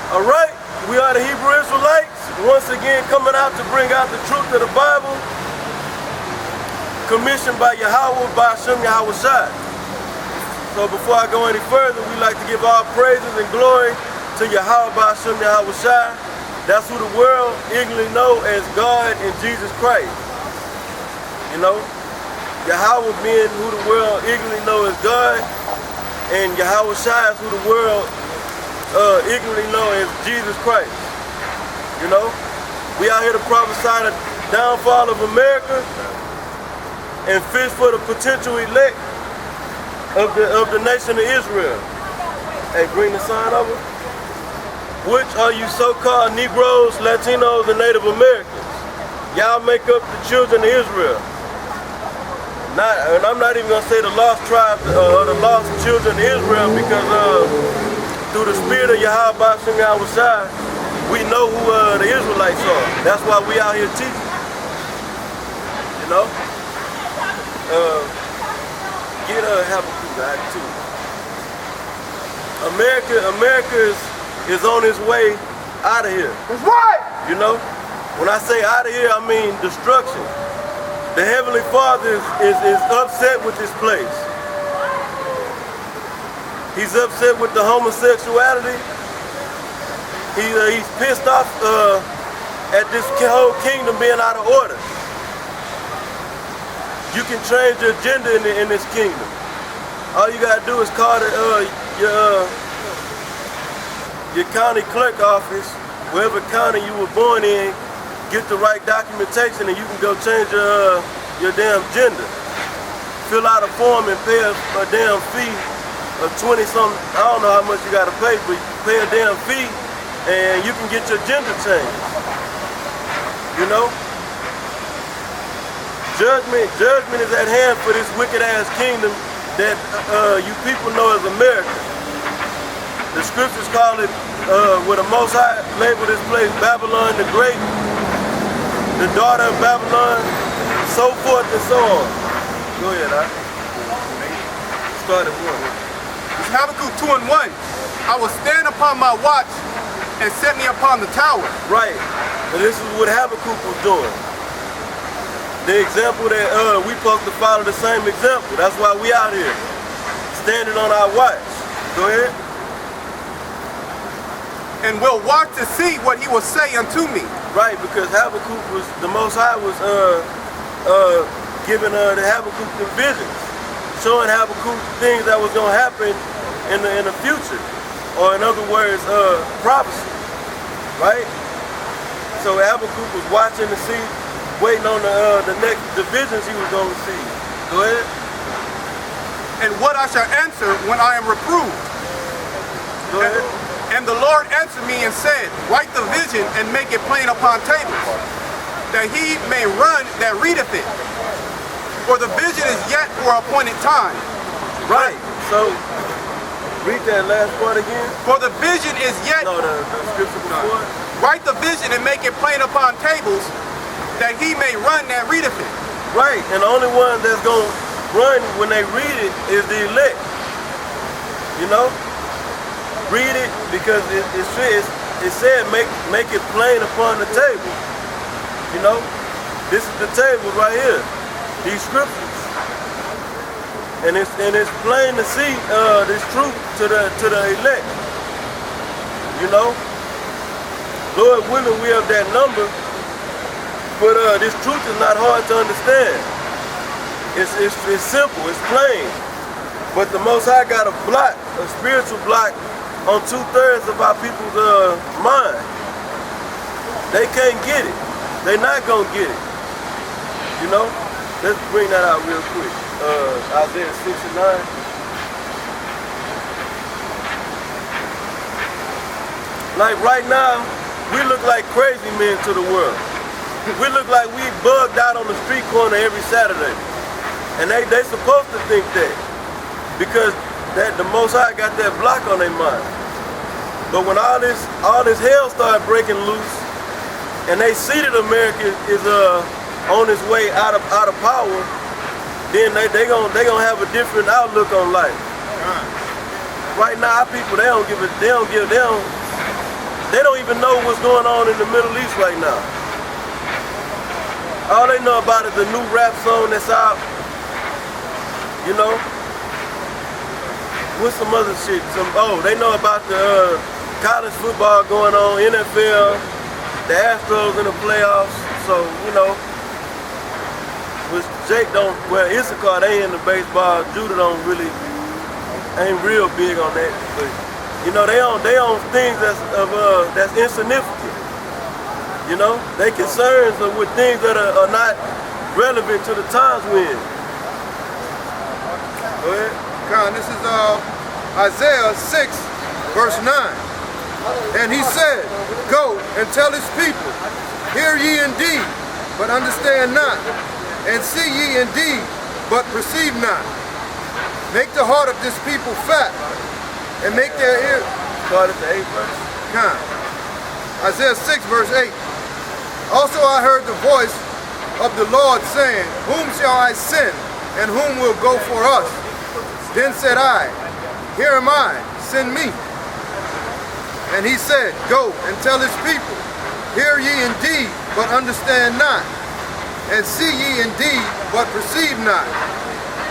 All right, we are the Hebrew Israelites, once again coming out to bring out the truth of the Bible, commissioned by Yahawah, by Hasham, Yahawahshi. So before I go any further, we like to give all praises and glory to Yahawah, by Hasham, Yahawahshi. That's who the world ignorantly know as God and Jesus Christ. You know, Yahawah being who the world ignorantly know as God, and Yahawahshi is who the world ignorantly know as Jesus Christ. You know, we out here to prophesy the downfall of America and fish for the potential elect of the nation of Israel. Hey, bring the sign over. Which are you so-called Negroes, Latinos, and Native Americans? Y'all make up the children of Israel. And I'm not even gonna say the lost tribe or the lost children of Israel, because through the spirit of Yahawah, we know who the Israelites are. That's why we out here teaching. You know? Get Habakkuk Act 2. America is on its way out of here. That's right! You know? When I say out of here, I mean destruction. The Heavenly Father is upset with this place. He's upset with the homosexuality. He's pissed off at this whole kingdom being out of order. You can change your agenda in this kingdom. All you gotta do is call your county clerk office, wherever county you were born in, get the right documentation, and you can go change your damn gender. Fill out a form and pay a damn fee of 20-something. I don't know how much you gotta pay, but you pay a damn fee and you can get your gender changed. You know? Judgment is at hand for this wicked ass kingdom that you people know as America. The scriptures call it, where the Most High label this place Babylon the Great, the daughter of Babylon, so forth and so on. Go ahead, huh? Start at 1. It's Habakkuk 2:1. I will stand upon my watch and set me upon the tower. Right. And this is what Habakkuk was doing. The example that we supposed to follow the same example. That's why we out here, standing on our watch. Go ahead. And will watch to see what he will say unto me. Right, because Habakkuk was, the Most High was giving the Habakkuk the visions, showing Habakkuk things that was gonna happen in the future, or in other words, prophecy. Right? So Habakkuk was watching to see, waiting on the visions he was gonna receive. Go ahead. And what I shall answer when I am reproved. Go ahead. And the Lord answered me and said, write the vision and make it plain upon tables, that he may run that readeth it. For the vision is yet for an appointed time. Right. So, read that last part again. For the vision is yet... No, the scripture before. Write the vision and make it plain upon tables, that he may run that readeth it. Right. And the only one that's going to run when they read it is the elect. You know? Read it, because it said make it plain upon the table. You know, this is the table right here, these scriptures, and it's plain to see this truth to the elect. You know, Lord willing, we have that number, but this truth is not hard to understand. It's simple, it's plain, but the Most High got a block, a spiritual block, on 2/3 of our people's mind. They can't get it. They're not gonna get it. You know? Let's bring that out real quick. Isaiah 69. Like right now, we look like crazy men to the world. We look like we bugged out on the street corner every Saturday. And they supposed to think that, because that the Most High got that block on their mind. But when all this hell started breaking loose, and they see that America is on its way out of power, then they gonna have a different outlook on life. Right now, our people, they don't They don't even know what's going on in the Middle East right now. All they know about is the new rap song that's out. You know? What's some other shit? They know about the college football going on, NFL, the Astros in the playoffs. So, you know, which Jake don't, well, Issachar, they in the baseball. Judah ain't real big on that. But, you know, they on things that's insignificant. You know, they concerns with things that are not relevant to the times we're in. Go ahead. Con, this is Isaiah 6, verse 9. And he said, go and tell his people, hear ye indeed, but understand not, and see ye indeed, but perceive not. Make the heart of this people fat, and make their ears. Start at the 8th verse. Con. Isaiah 6, verse 8. Also I heard the voice of the Lord saying, whom shall I send, and whom will go for us? Then said I, here am I, send me. And he said, go and tell his people, hear ye indeed, but understand not, and see ye indeed, but perceive not.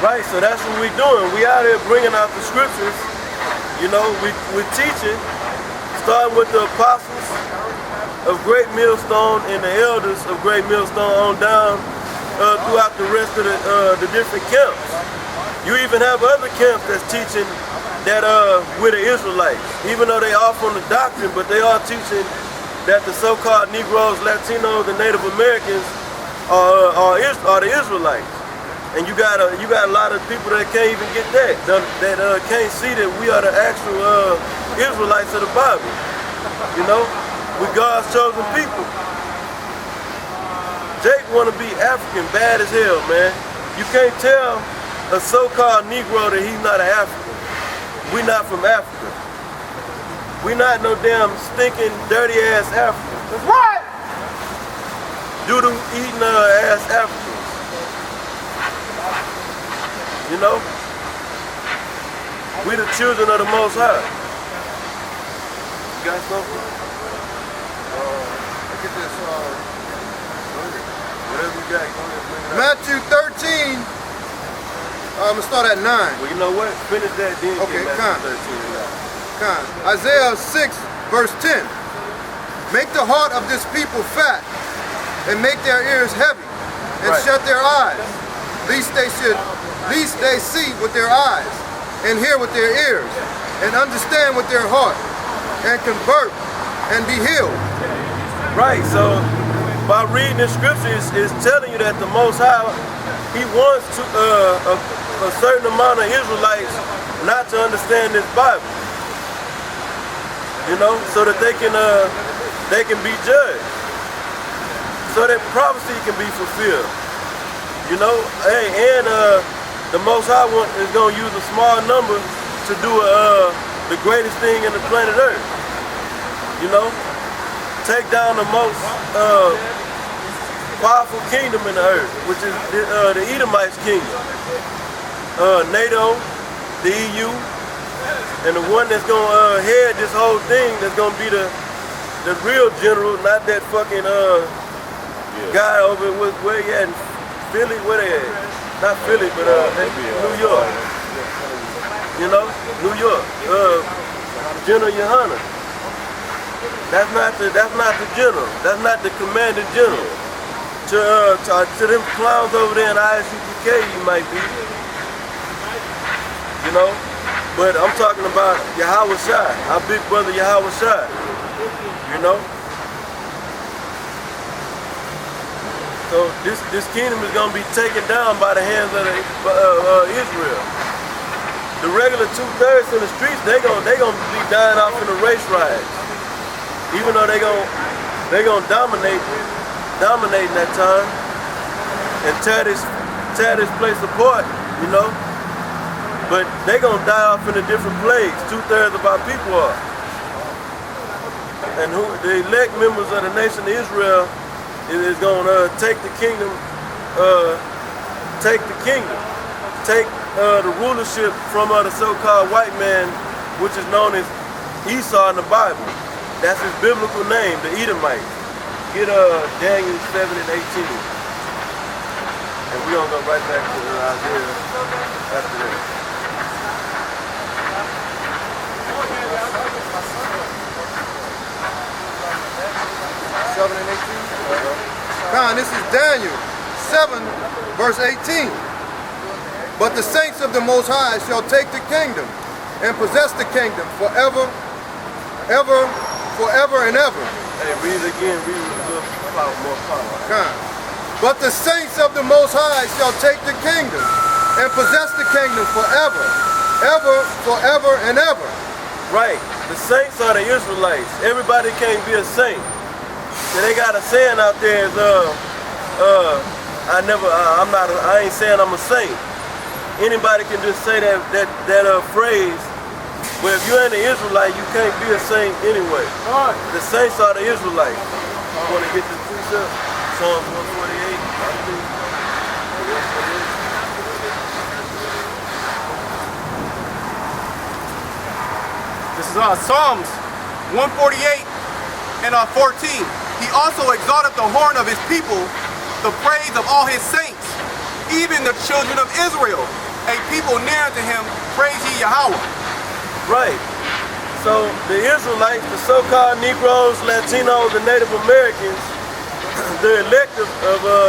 Right, so that's what we're doing. We out here bringing out the scriptures. You know, we're teaching, starting with the apostles of Great Millstone and the elders of Great Millstone on down throughout the rest of the different camps. You even have other camps that's teaching that we're the Israelites, even though they off on the doctrine, but they are teaching that the so-called Negroes, Latinos, and Native Americans are the Israelites. And you got a lot of people that can't even get that can't see that we are the actual Israelites of the Bible. You know? We're God's chosen people. Jake want to be African bad as hell, man. You can't tell a so-called Negro that he's not an African. We're not from Africa. We're not no damn stinking, dirty-ass Africans. That's right! Doodle-eating ass Africans. You know? We the children of the Most High. You got something? Look at this. Whatever you got, go ahead. Matthew 13. I'm going to start at 9. Well, you know what? Finish that, then Okay, get Matthew 13. Isaiah 6, verse 10. Make the heart of this people fat, and make their ears heavy, and shut their eyes, lest they see with their eyes, and hear with their ears, and understand with their heart, and convert, and be healed. Right, so by reading the scriptures, it's telling you that the Most High, He wants to, a certain amount of Israelites not to understand this Bible. You know, so that they can be judged, so that prophecy can be fulfilled. You know, hey, and the Most High is going to use a small number to do the greatest thing in the planet Earth. You know, take down the most powerful kingdom in the earth, which is the Edomites kingdom. NATO, the EU, and the one that's gonna head this whole thing, that's gonna be the real general, not that fucking guy over where he at in Philly, where they at? Not Philly, but New York. You know, New York. General Yohana. That's not the general. That's not the commanding general. To them clowns over there in ISRAELITES, you might be. You know? But I'm talking about Yahawahshi, our big brother Yahawahshi. You know? So this kingdom is gonna be taken down by the hands of Israel. The regular 2/3 in the streets, they gonna be dying off in the race riots. Even though they gonna dominate in that time and tear this place apart, you know. But they gonna die off in a different place. 2/3 of our people are. And the elect members of the nation of Israel is gonna take the kingdom, take the rulership from the so-called white man, which is known as Esau in the Bible. That's his biblical name, the Edomites. Get Daniel 7 and 18. And we're going to go right back to Isaiah after that. This is Daniel 7, verse 18. But the saints of the Most High shall take the kingdom and possess the kingdom forever, forever and ever. Hey, read it again. Read it a little more power. But the saints of the Most High shall take the kingdom and possess the kingdom forever, forever and ever. Right. The saints are the Israelites. Everybody can't be a saint. So they got a saying out there is I ain't saying I'm a saint. Anybody can just say that phrase. But if you ain't an Israelite, you can't be a saint anyway. The saints are the Israelites. You want to get this precept? Psalms 148. This is Psalms 148 and 14. He also exalted the horn of his people, the praise of all his saints, even the children of Israel, a people near to him, praise ye Yahawah. Right. So the Israelites, the so-called Negroes, Latinos, and Native Americans, the elect of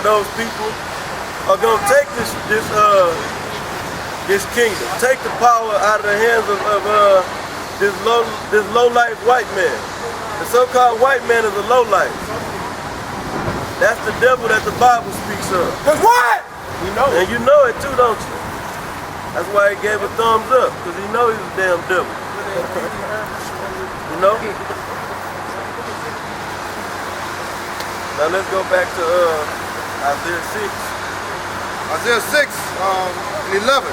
those people, are going to take this kingdom, take the power out of the hands of this low-life white man. The so-called white man is a low-life. That's the devil that the Bible speaks of. Cause what? You know it. And you know it too, don't you? That's why he gave a thumbs up, because he knows he's a damn devil. You know? Now let's go back to Isaiah 6. Isaiah 6 and 11.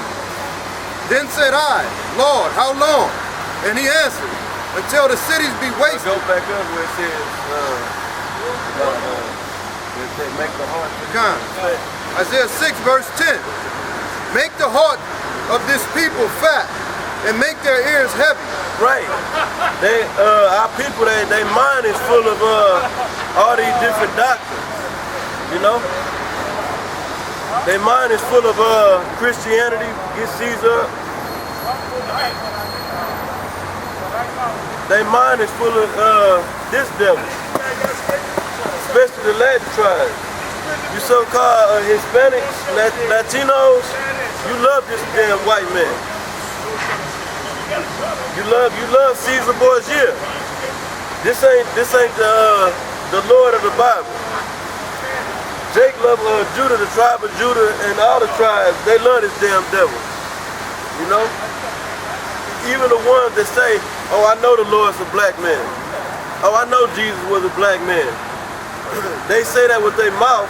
Then said I, Lord, how long? And he answered, until the cities be wasted. Go back up where it says, they make the heart. Isaiah 6 verse 10. Make the heart of this people fat and make their ears heavy. Right. Our people, their mind is full of all these different doctrines. You know? Their mind is full of Christianity, get Caesar. Their mind is full of this devil, especially the Latin tribes. You so-called Hispanics, Latinos, you love this damn white man. You love Caesar Borgia. This ain't the Lord of the Bible. Jake loved Judah, the tribe of Judah, and all the tribes. They love this damn devil. You know? Even the ones that say, oh, I know the Lord's a black man. Oh, I know Jesus was a black man. They say that with their mouth,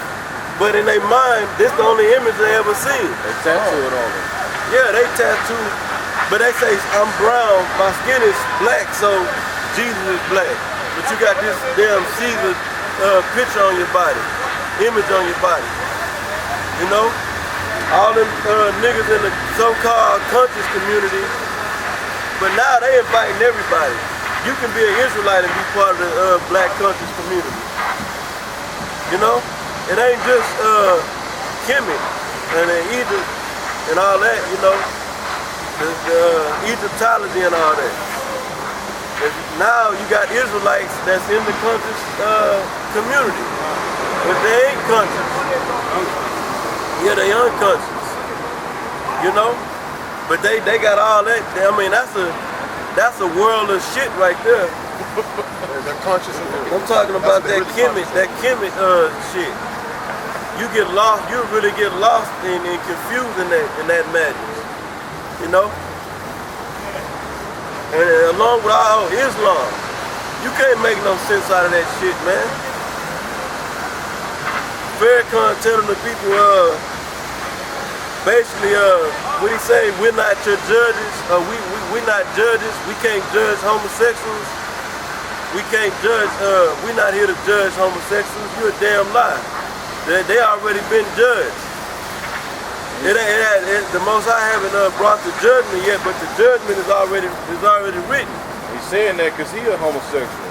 but in their mind, this the only image they ever seen. They tattoo it on them. Yeah, they tattoo, but they say, I'm brown, my skin is black, so Jesus is black. But you got this damn Caesar picture on your body, image on your body. You know? All them niggas in the so-called conscious community, but now they inviting everybody. You can be an Israelite and be part of the black conscious community. You know? It ain't just Kemet and Egypt and all that, you know. The Egyptology and all that. And now you got Israelites that's in the conscious community. But they ain't conscious. Yeah, they unconscious. You know? But they got all that. I mean, that's a world of shit right there. They're conscious of it. I'm talking about that Kemet shit. You get lost, you really get lost and confused in that madness. You know? And along with all Islam, you can't make no sense out of that shit, man. Farrakhan telling the people, basically, what he say, we're not your judges, we're not judges, we can't judge homosexuals, we can't judge, we're not here to judge homosexuals, you're a damn lie. They already been judged. The Most High haven't brought the judgment yet, but the judgment is already written. He's saying that because he a homosexual.